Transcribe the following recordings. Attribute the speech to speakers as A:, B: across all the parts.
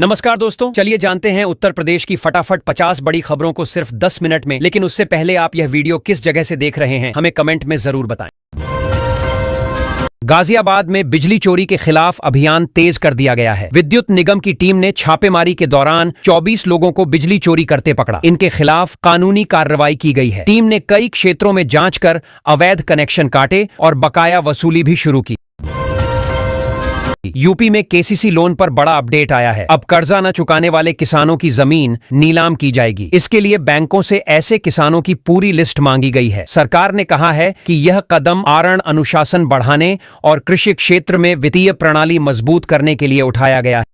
A: नमस्कार दोस्तों, चलिए जानते हैं उत्तर प्रदेश की फटाफट 50 बड़ी खबरों को सिर्फ 10 मिनट में। लेकिन उससे पहले आप यह वीडियो किस जगह से देख रहे हैं हमें कमेंट में जरूर बताएं। गाजियाबाद में बिजली चोरी के खिलाफ अभियान तेज कर दिया गया है। विद्युत निगम की टीम ने छापेमारी के दौरान 24 लोगों को बिजली चोरी करते पकड़ा। इनके खिलाफ कानूनी कार्रवाई की गई है। टीम ने कई क्षेत्रों में जांच कर अवैध कनेक्शन काटे और बकाया वसूली भी शुरू की। यूपी में केसीसी लोन पर बड़ा अपडेट आया है। अब कर्जा न चुकाने वाले किसानों की जमीन नीलाम की जाएगी। इसके लिए बैंकों से ऐसे किसानों की पूरी लिस्ट मांगी गई है। सरकार ने कहा है कि यह कदम आरण अनुशासन बढ़ाने और कृषि क्षेत्र में वित्तीय प्रणाली मजबूत करने के लिए उठाया गया है।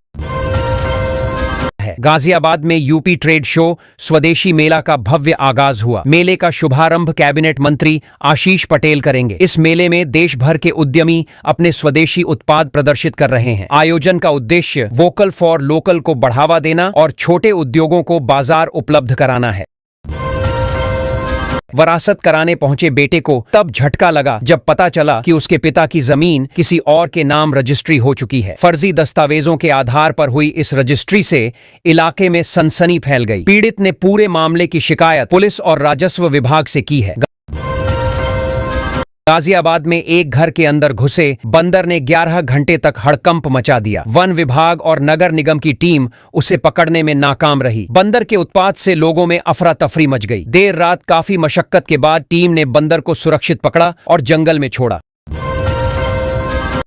A: गाजियाबाद में यूपी ट्रेड शो स्वदेशी मेला का भव्य आगाज हुआ। मेले का शुभारंभ कैबिनेट मंत्री आशीष पटेल करेंगे। इस मेले में देश भर के उद्यमी अपने स्वदेशी उत्पाद प्रदर्शित कर रहे हैं। आयोजन का उद्देश्य वोकल फॉर लोकल को बढ़ावा देना और छोटे उद्योगों को बाजार उपलब्ध कराना है। वरासत कराने पहुंचे बेटे को तब झटका लगा जब पता चला कि उसके पिता की जमीन किसी और के नाम रजिस्ट्री हो चुकी है। फर्जी दस्तावेजों के आधार पर हुई इस रजिस्ट्री से इलाके में सनसनी फैल गई। पीड़ित ने पूरे मामले की शिकायत पुलिस और राजस्व विभाग से की है। गाजियाबाद में एक घर के अंदर घुसे बंदर ने 11 घंटे तक हड़कंप मचा दिया। वन विभाग और नगर निगम की टीम उसे पकड़ने में नाकाम रही। बंदर के उत्पात से लोगों में अफरा तफरी मच गई। देर रात काफी मशक्कत के बाद टीम ने बंदर को सुरक्षित पकड़ा और जंगल में छोड़ा।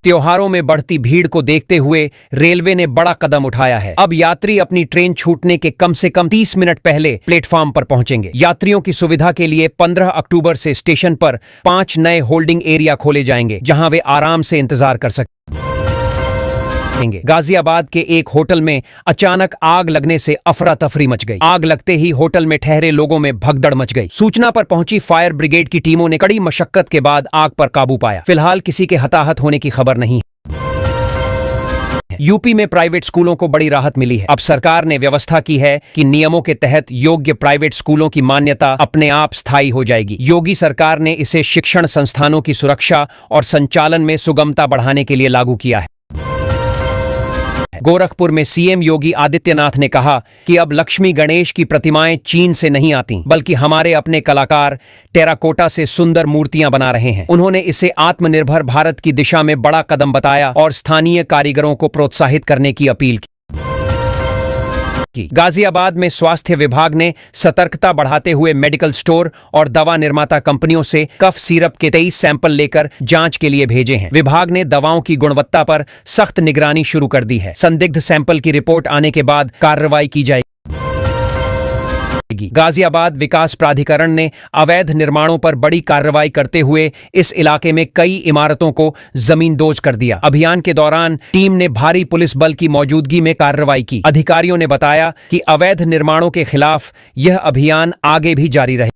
A: त्योहारों में बढ़ती भीड़ को देखते हुए रेलवे ने बड़ा कदम उठाया है। अब यात्री अपनी ट्रेन छूटने के कम से कम 30 मिनट पहले प्लेटफॉर्म पर पहुंचेंगे। यात्रियों की सुविधा के लिए 15 अक्टूबर से स्टेशन पर 5 नए होल्डिंग एरिया खोले जाएंगे, जहां वे आराम से इंतजार कर सकें। गाजियाबाद के एक होटल में अचानक आग लगने से अफरा तफरी मच गई। आग लगते ही होटल में ठहरे लोगों में भगदड़ मच गई। सूचना पर पहुंची फायर ब्रिगेड की टीमों ने कड़ी मशक्कत के बाद आग पर काबू पाया। फिलहाल किसी के हताहत होने की खबर नहीं है। यूपी में प्राइवेट स्कूलों को बड़ी राहत मिली है। अब सरकार ने व्यवस्था की है कि नियमों के तहत योग्य प्राइवेट स्कूलों की मान्यता अपने आप स्थायी हो जाएगी। योगी सरकार ने इसे शिक्षण संस्थानों की सुरक्षा और संचालन में सुगमता बढ़ाने के लिए लागू किया है। गोरखपुर में सीएम योगी आदित्यनाथ ने कहा कि अब लक्ष्मी गणेश की प्रतिमाएं चीन से नहीं आती, बल्कि हमारे अपने कलाकार टेराकोटा से सुंदर मूर्तियां बना रहे हैं। उन्होंने इसे आत्मनिर्भर भारत की दिशा में बड़ा कदम बताया और स्थानीय कारीगरों को प्रोत्साहित करने की अपील की। गाजियाबाद में स्वास्थ्य विभाग ने सतर्कता बढ़ाते हुए मेडिकल स्टोर और दवा निर्माता कंपनियों से कफ सिरप के 23 सैंपल लेकर जांच के लिए भेजे हैं। विभाग ने दवाओं की गुणवत्ता पर सख्त निगरानी शुरू कर दी है। संदिग्ध सैंपल की रिपोर्ट आने के बाद कार्रवाई की जाएगी। गाजियाबाद विकास प्राधिकरण ने अवैध निर्माणों पर बड़ी कार्रवाई करते हुए इस इलाके में कई इमारतों को जमींदोज कर दिया। अभियान के दौरान टीम ने भारी पुलिस बल की मौजूदगी में कार्रवाई की। अधिकारियों ने बताया कि अवैध निर्माणों के खिलाफ यह अभियान आगे भी जारी रहेगा।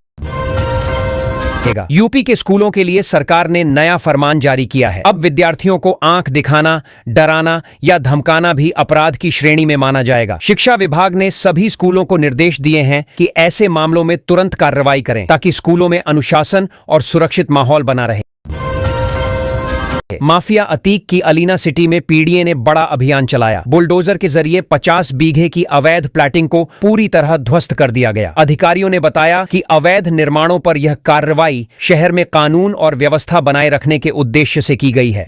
A: यूपी के स्कूलों के लिए सरकार ने नया फरमान जारी किया है। अब विद्यार्थियों को आंख दिखाना, डराना या धमकाना भी अपराध की श्रेणी में माना जाएगा। शिक्षा विभाग ने सभी स्कूलों को निर्देश दिए हैं कि ऐसे मामलों में तुरंत कार्रवाई करें, ताकि स्कूलों में अनुशासन और सुरक्षित माहौल बना रहे। माफिया अतीक की अलीना सिटी में पीडीए ने बड़ा अभियान चलाया। बुलडोजर के जरिए 50 बीघे की अवैध प्लाटिंग को पूरी तरह ध्वस्त कर दिया गया। अधिकारियों ने बताया कि अवैध निर्माणों पर यह कार्रवाई शहर में कानून और व्यवस्था बनाए रखने के उद्देश्य से की गई है।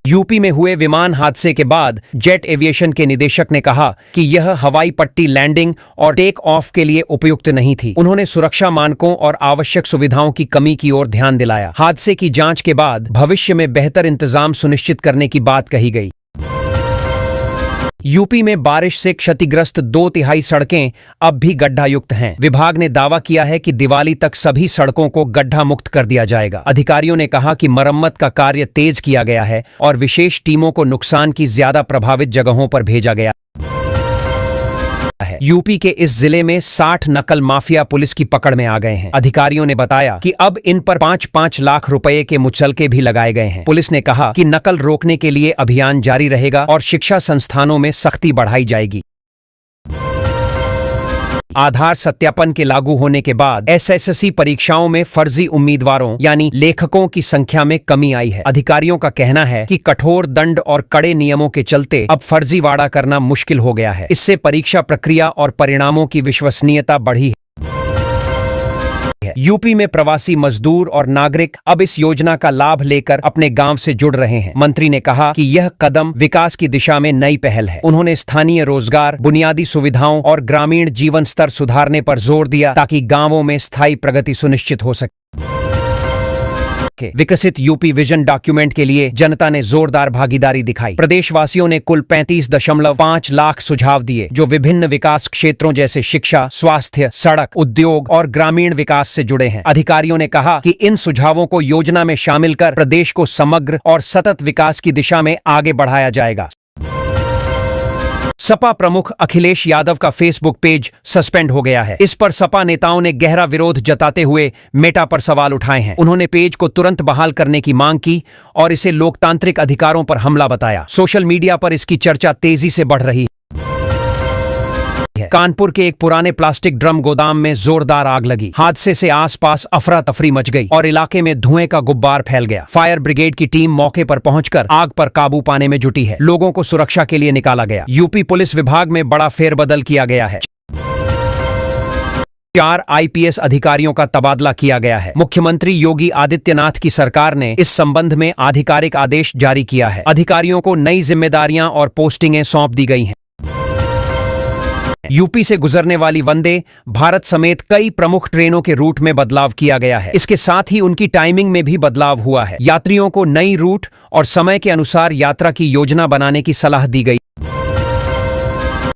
A: यूपी में हुए विमान हादसे के बाद जेट एविएशन के निदेशक ने कहा कि यह हवाई पट्टी लैंडिंग और टेक ऑफ के लिए उपयुक्त नहीं थी। उन्होंने सुरक्षा मानकों और आवश्यक सुविधाओं की कमी की ओर ध्यान दिलाया। हादसे की जांच के बाद भविष्य में बेहतर इंतजाम सुनिश्चित करने की बात कही गई। यूपी में बारिश से क्षतिग्रस्त 2/3 सड़कें अब भी गड्ढा युक्त हैं। विभाग ने दावा किया है कि दिवाली तक सभी सड़कों को गड्ढा मुक्त कर दिया जाएगा। अधिकारियों ने कहा कि मरम्मत का कार्य तेज किया गया है और विशेष टीमों को नुकसान की ज्यादा प्रभावित जगहों पर भेजा गया है। यूपी के इस जिले में 60 नकल माफिया पुलिस की पकड़ में आ गए हैं। अधिकारियों ने बताया कि अब इन पर 5-5 लाख रुपए के मुचलके भी लगाए गए हैं। पुलिस ने कहा कि नकल रोकने के लिए अभियान जारी रहेगा और शिक्षा संस्थानों में सख्ती बढ़ाई जाएगी। आधार सत्यापन के लागू होने के बाद एसएससी परीक्षाओं में फर्जी उम्मीदवारों यानी लेखकों की संख्या में कमी आई है। अधिकारियों का कहना है कि कठोर दंड और कड़े नियमों के चलते अब फर्जीवाड़ा करना मुश्किल हो गया है। इससे परीक्षा प्रक्रिया और परिणामों की विश्वसनीयता बढ़ी है। यूपी में प्रवासी मजदूर और नागरिक अब इस योजना का लाभ लेकर अपने गांव से जुड़ रहे हैं। मंत्री ने कहा कि यह कदम विकास की दिशा में नई पहल है। उन्होंने स्थानीय रोजगार, बुनियादी सुविधाओं और ग्रामीण जीवन स्तर सुधारने पर जोर दिया ताकि गांवों में स्थायी प्रगति सुनिश्चित हो सके। विकसित यूपी विजन डॉक्यूमेंट के लिए जनता ने जोरदार भागीदारी दिखाई। प्रदेशवासियों ने कुल 35.5 लाख सुझाव दिए, जो विभिन्न विकास क्षेत्रों जैसे शिक्षा, स्वास्थ्य, सड़क, उद्योग और ग्रामीण विकास से जुड़े हैं। अधिकारियों ने कहा कि इन सुझावों को योजना में शामिल कर प्रदेश को समग्र और सतत विकास की दिशा में आगे बढ़ाया जाएगा। सपा प्रमुख अखिलेश यादव का फेसबुक पेज सस्पेंड हो गया है। इस पर सपा नेताओं ने गहरा विरोध जताते हुए मेटा पर सवाल उठाए हैं। उन्होंने पेज को तुरंत बहाल करने की मांग की और इसे लोकतांत्रिक अधिकारों पर हमला बताया। सोशल मीडिया पर इसकी चर्चा तेजी से बढ़ रही है। कानपुर के एक पुराने प्लास्टिक ड्रम गोदाम में जोरदार आग लगी। हादसे से आसपास अफरा तफरी मच गई और इलाके में धुएं का गुब्बार फैल गया। फायर ब्रिगेड की टीम मौके पर पहुंचकर आग पर काबू पाने में जुटी है। लोगों को सुरक्षा के लिए निकाला गया। यूपी पुलिस विभाग में बड़ा फेरबदल किया गया है। 4 आईपीएस अधिकारियों का तबादला किया गया है। मुख्यमंत्री योगी आदित्यनाथ की सरकार ने इस संबंध में आधिकारिक आदेश जारी किया है। अधिकारियों को नई जिम्मेदारियां और पोस्टिंगें सौंप दी गई हैं। यूपी से गुजरने वाली वंदे भारत समेत कई प्रमुख ट्रेनों के रूट में बदलाव किया गया है। इसके साथ ही उनकी टाइमिंग में भी बदलाव हुआ है। यात्रियों को नई रूट और समय के अनुसार यात्रा की योजना बनाने की सलाह दी गई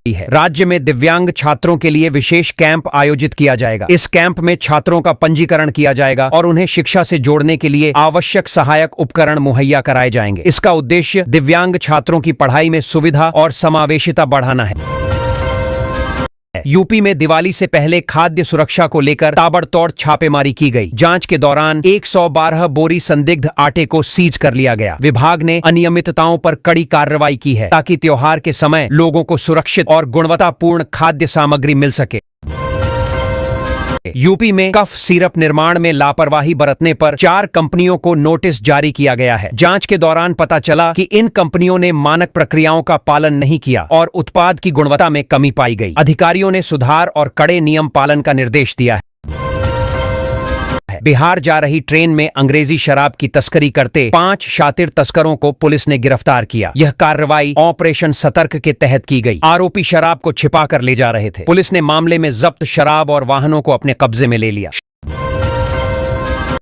A: है। राज्य में दिव्यांग छात्रों के लिए विशेष कैंप आयोजित किया जाएगा। इस कैंप में छात्रों का पंजीकरण किया जाएगा और उन्हें शिक्षा से जोड़ने के लिए आवश्यक सहायक उपकरण मुहैया कराए जाएंगे। इसका उद्देश्य दिव्यांग छात्रों की पढ़ाई में सुविधा और समावेशिता बढ़ाना है। यूपी में दिवाली से पहले खाद्य सुरक्षा को लेकर ताबड़तोड़ छापेमारी की गई। जांच के दौरान 112 बोरी संदिग्ध आटे को सीज कर लिया गया। विभाग ने अनियमितताओं पर कड़ी कार्रवाई की है ताकि त्योहार के समय लोगों को सुरक्षित और गुणवत्तापूर्ण खाद्य सामग्री मिल सके। यूपी में कफ सिरप निर्माण में लापरवाही बरतने पर 4 कंपनियों को नोटिस जारी किया गया है। जांच के दौरान पता चला कि इन कंपनियों ने मानक प्रक्रियाओं का पालन नहीं किया और उत्पाद की गुणवत्ता में कमी पाई गई। अधिकारियों ने सुधार और कड़े नियम पालन का निर्देश दिया है। बिहार जा रही ट्रेन में अंग्रेजी शराब की तस्करी करते 5 शातिर तस्करों को पुलिस ने गिरफ्तार किया। यह कार्रवाई ऑपरेशन सतर्क के तहत की गई। आरोपी शराब को छिपा कर ले जा रहे थे। पुलिस ने मामले में जब्त शराब और वाहनों को अपने कब्जे में ले लिया।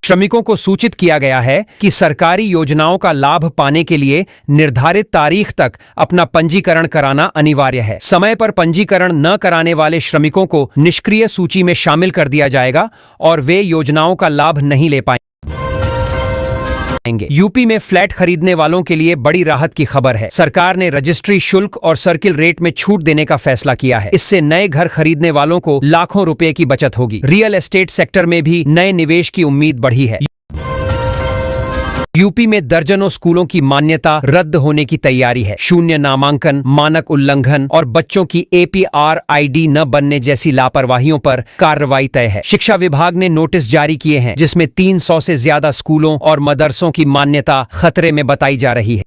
A: श्रमिकों को सूचित किया गया है कि सरकारी योजनाओं का लाभ पाने के लिए निर्धारित तारीख तक अपना पंजीकरण कराना अनिवार्य है। समय पर पंजीकरण न कराने वाले श्रमिकों को निष्क्रिय सूची में शामिल कर दिया जाएगा और वे योजनाओं का लाभ नहीं ले पाएंगे। यूपी में फ्लैट खरीदने वालों के लिए बड़ी राहत की खबर है। सरकार ने रजिस्ट्री शुल्क और सर्किल रेट में छूट देने का फैसला किया है। इससे नए घर खरीदने वालों को लाखों रुपए की बचत होगी। रियल एस्टेट सेक्टर में भी नए निवेश की उम्मीद बढ़ी है। यूपी में दर्जनों स्कूलों की मान्यता रद्द होने की तैयारी है। शून्य नामांकन, मानक उल्लंघन और बच्चों की APR ID न बनने जैसी लापरवाहियों पर कार्रवाई तय है। शिक्षा विभाग ने नोटिस जारी किए हैं जिसमें 300 से ज्यादा स्कूलों और मदरसों की मान्यता खतरे में बताई जा रही है।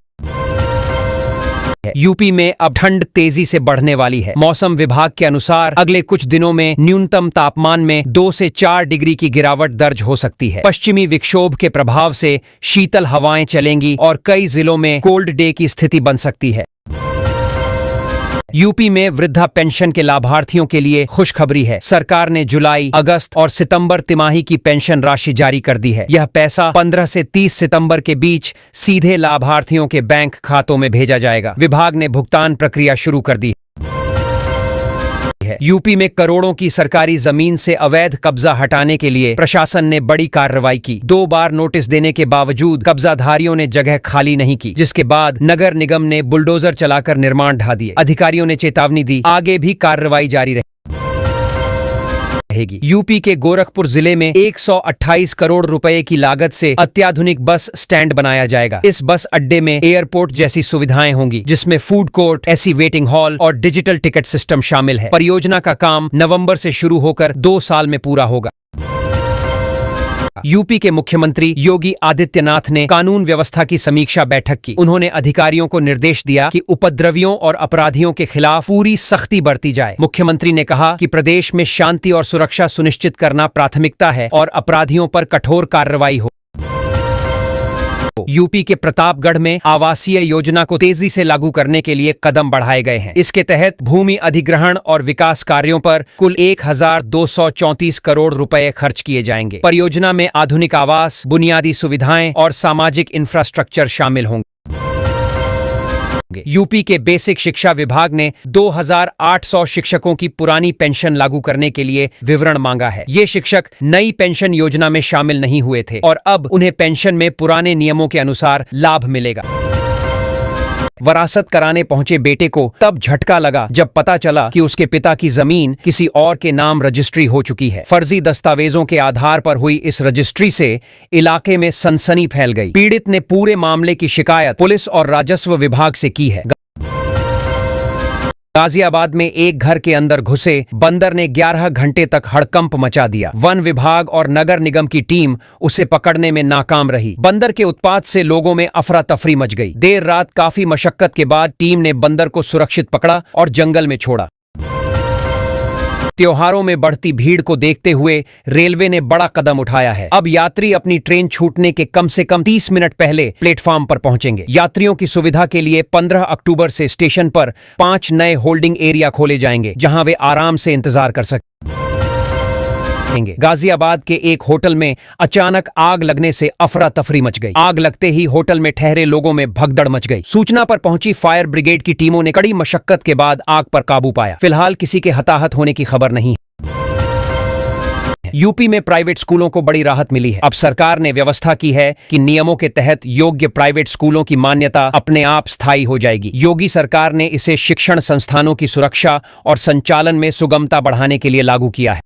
A: यूपी में अब ठंड तेजी से बढ़ने वाली है। मौसम विभाग के अनुसार अगले कुछ दिनों में न्यूनतम तापमान में 2 से 4 डिग्री की गिरावट दर्ज हो सकती है। पश्चिमी विक्षोभ के प्रभाव से शीतल हवाएं चलेंगी और कई जिलों में कोल्ड डे की स्थिति बन सकती है। यूपी में वृद्धा पेंशन के लाभार्थियों के लिए खुशखबरी है। सरकार ने जुलाई, अगस्त और सितंबर तिमाही की पेंशन राशि जारी कर दी है। यह पैसा 15 से 30 सितंबर के बीच सीधे लाभार्थियों के बैंक खातों में भेजा जाएगा। विभाग ने भुगतान प्रक्रिया शुरू कर दी है। यूपी में करोड़ों की सरकारी जमीन से अवैध कब्जा हटाने के लिए प्रशासन ने बड़ी कार्रवाई की। 2 बार नोटिस देने के बावजूद कब्जाधारियों ने जगह खाली नहीं की, जिसके बाद नगर निगम ने बुलडोजर चलाकर निर्माण ढा दिए। अधिकारियों ने चेतावनी दी, आगे भी कार्रवाई जारी रहे। रहेगी। यूपी के गोरखपुर जिले में 128 करोड़ रुपए की लागत से अत्याधुनिक बस स्टैंड बनाया जाएगा। इस बस अड्डे में एयरपोर्ट जैसी सुविधाएं होंगी, जिसमें food court, AC waiting hall और डिजिटल टिकट सिस्टम शामिल है। परियोजना का काम नवंबर से शुरू होकर 2 साल में पूरा होगा। यूपी के मुख्यमंत्री योगी आदित्यनाथ ने कानून व्यवस्था की समीक्षा बैठक की। उन्होंने अधिकारियों को निर्देश दिया कि उपद्रवियों और अपराधियों के खिलाफ पूरी सख्ती बरती जाए। मुख्यमंत्री ने कहा कि प्रदेश में शांति और सुरक्षा सुनिश्चित करना प्राथमिकता है और अपराधियों पर कठोर कार्रवाई हो। यूपी के प्रतापगढ़ में आवासीय योजना को तेजी से लागू करने के लिए कदम बढ़ाए गए हैं। इसके तहत भूमि अधिग्रहण और विकास कार्यों पर कुल 1234 करोड़ रुपए खर्च किए जाएंगे। परियोजना में आधुनिक आवास, बुनियादी सुविधाएं और सामाजिक इंफ्रास्ट्रक्चर शामिल होंगे। यूपी के बेसिक शिक्षा विभाग ने 2800 शिक्षकों की पुरानी पेंशन लागू करने के लिए विवरण मांगा है। ये शिक्षक नई पेंशन योजना में शामिल नहीं हुए थे और अब उन्हें पेंशन में पुराने नियमों के अनुसार लाभ मिलेगा। वरासत कराने पहुंचे बेटे को तब झटका लगा जब पता चला कि उसके पिता की जमीन किसी और के नाम रजिस्ट्री हो चुकी है। फर्जी दस्तावेजों के आधार पर हुई इस रजिस्ट्री से इलाके में सनसनी फैल गई। पीड़ित ने पूरे मामले की शिकायत पुलिस और राजस्व विभाग से की है। गाजियाबाद में एक घर के अंदर घुसे बंदर ने 11 घंटे तक हड़कंप मचा दिया। वन विभाग और नगर निगम की टीम उसे पकड़ने में नाकाम रही। बंदर के उत्पात से लोगों में अफरा तफरी मच गई। देर रात काफी मशक्कत के बाद टीम ने बंदर को सुरक्षित पकड़ा और जंगल में छोड़ा। त्योहारों में बढ़ती भीड़ को देखते हुए रेलवे ने बड़ा कदम उठाया है। अब यात्री अपनी ट्रेन छूटने के कम से कम 30 मिनट पहले प्लेटफॉर्म पर पहुंचेंगे। यात्रियों की सुविधा के लिए 15 अक्टूबर से स्टेशन पर 5 नए होल्डिंग एरिया खोले जाएंगे, जहां वे आराम से इंतजार कर सकें। गाजियाबाद के एक होटल में अचानक आग लगने से अफरा तफरी मच गई। आग लगते ही होटल में ठहरे लोगों में भगदड़ मच गई। सूचना पर पहुंची फायर ब्रिगेड की टीमों ने कड़ी मशक्कत के बाद आग पर काबू पाया। फिलहाल किसी के हताहत होने की खबर नहीं है। यूपी में प्राइवेट स्कूलों को बड़ी राहत मिली है। अब सरकार ने व्यवस्था की है कि नियमों के तहत योग्य प्राइवेट स्कूलों की मान्यता अपने आप स्थायी हो जाएगी। योगी सरकार ने इसे शिक्षण संस्थानों की सुरक्षा और संचालन में सुगमता बढ़ाने के लिए लागू किया है।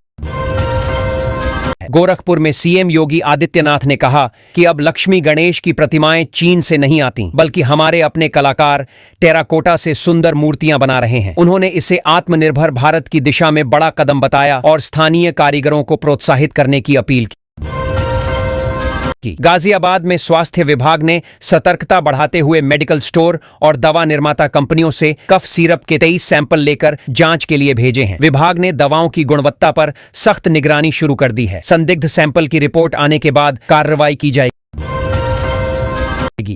A: गोरखपुर में सीएम योगी आदित्यनाथ ने कहा कि अब लक्ष्मी गणेश की प्रतिमाएं चीन से नहीं आती, बल्कि हमारे अपने कलाकार टेराकोटा से सुंदर मूर्तियां बना रहे हैं। उन्होंने इसे आत्मनिर्भर भारत की दिशा में बड़ा कदम बताया और स्थानीय कारीगरों को प्रोत्साहित करने की अपील की। गाजियाबाद में स्वास्थ्य विभाग ने सतर्कता बढ़ाते हुए मेडिकल स्टोर और दवा निर्माता कंपनियों से कफ सिरप के 23 सैंपल लेकर जांच के लिए भेजे हैं। विभाग ने दवाओं की गुणवत्ता पर सख्त निगरानी शुरू कर दी है। संदिग्ध सैंपल की रिपोर्ट आने के बाद कार्रवाई की जाएगी।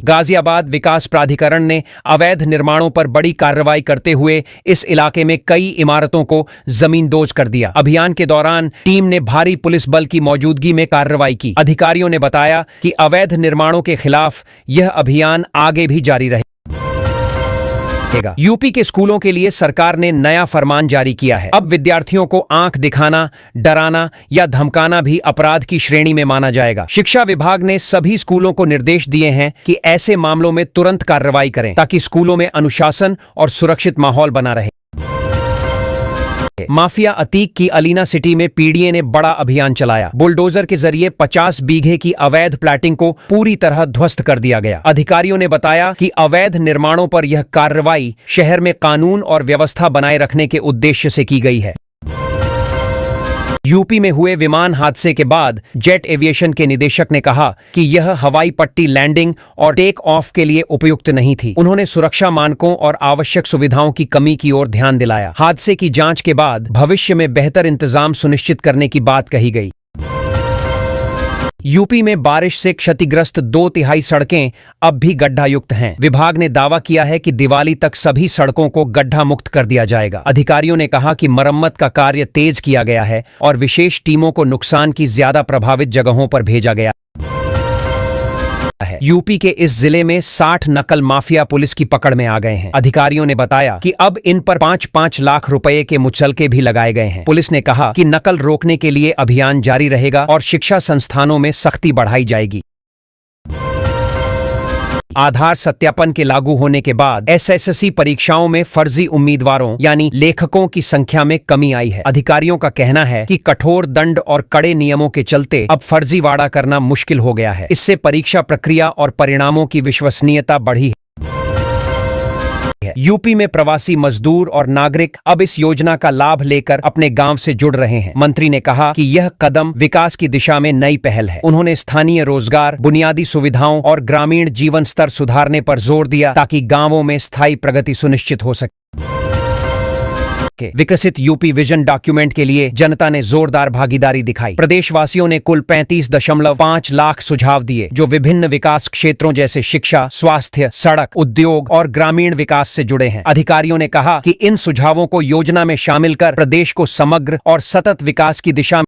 A: गाजियाबाद विकास प्राधिकरण ने अवैध निर्माणों पर बड़ी कार्रवाई करते हुए इस इलाके में कई इमारतों को जमींदोज कर दिया। अभियान के दौरान टीम ने भारी पुलिस बल की मौजूदगी में कार्रवाई की। अधिकारियों ने बताया कि अवैध निर्माणों के खिलाफ यह अभियान आगे भी जारी रहेगा। यूपी के स्कूलों के लिए सरकार ने नया फरमान जारी किया है। अब विद्यार्थियों को आंख दिखाना, डराना या धमकाना भी अपराध की श्रेणी में माना जाएगा। शिक्षा विभाग ने सभी स्कूलों को निर्देश दिए हैं कि ऐसे मामलों में तुरंत कार्रवाई करें, ताकि स्कूलों में अनुशासन और सुरक्षित माहौल बना रहे। माफिया अतीक की अलीना सिटी में पीडीए ने बड़ा अभियान चलाया। बुलडोजर के जरिए 50 बीघे की अवैध प्लाटिंग को पूरी तरह ध्वस्त कर दिया गया। अधिकारियों ने बताया कि अवैध निर्माणों पर यह कार्रवाई शहर में कानून और व्यवस्था बनाए रखने के उद्देश्य से की गई है। यूपी में हुए विमान हादसे के बाद जेट एविएशन के निदेशक ने कहा कि यह हवाई पट्टी लैंडिंग और टेक ऑफ के लिए उपयुक्त नहीं थी। उन्होंने सुरक्षा मानकों और आवश्यक सुविधाओं की कमी की ओर ध्यान दिलाया। हादसे की जांच के बाद भविष्य में बेहतर इंतजाम सुनिश्चित करने की बात कही गई। यूपी में बारिश से क्षतिग्रस्त 2/3 सड़कें अब भी गड्ढायुक्त हैं। विभाग ने दावा किया है कि दिवाली तक सभी सड़कों को गड्ढा मुक्त कर दिया जाएगा। अधिकारियों ने कहा कि मरम्मत का कार्य तेज किया गया है और विशेष टीमों को नुकसान की ज्यादा प्रभावित जगहों पर भेजा गया है। यूपी के इस जिले में 60 नकल माफिया पुलिस की पकड़ में आ गए हैं। अधिकारियों ने बताया कि अब इन पर 5-5 लाख रुपए के मुचलके भी लगाए गए हैं। पुलिस ने कहा कि नकल रोकने के लिए अभियान जारी रहेगा और शिक्षा संस्थानों में सख्ती बढ़ाई जाएगी। आधार सत्यापन के लागू होने के बाद एसएससी परीक्षाओं में फर्जी उम्मीदवारों यानी लेखकों की संख्या में कमी आई है। अधिकारियों का कहना है कि कठोर दंड और कड़े नियमों के चलते अब फर्जीवाड़ा करना मुश्किल हो गया है। इससे परीक्षा प्रक्रिया और परिणामों की विश्वसनीयता बढ़ी है। यूपी में प्रवासी मजदूर और नागरिक अब इस योजना का लाभ लेकर अपने गांव से जुड़ रहे हैं। मंत्री ने कहा कि यह कदम विकास की दिशा में नई पहल है। उन्होंने स्थानीय रोजगार, बुनियादी सुविधाओं और ग्रामीण जीवन स्तर सुधारने पर जोर दिया ताकि गांवों में स्थायी प्रगति सुनिश्चित हो सके। विकसित यूपी विजन डॉक्यूमेंट के लिए जनता ने जोरदार भागीदारी दिखाई। प्रदेशवासियों ने कुल 35.5 लाख सुझाव दिए, जो विभिन्न विकास क्षेत्रों जैसे शिक्षा, स्वास्थ्य, सड़क, उद्योग और ग्रामीण विकास से जुड़े हैं। अधिकारियों ने कहा कि इन सुझावों को योजना में शामिल कर प्रदेश को समग्र और सतत विकास की दिशा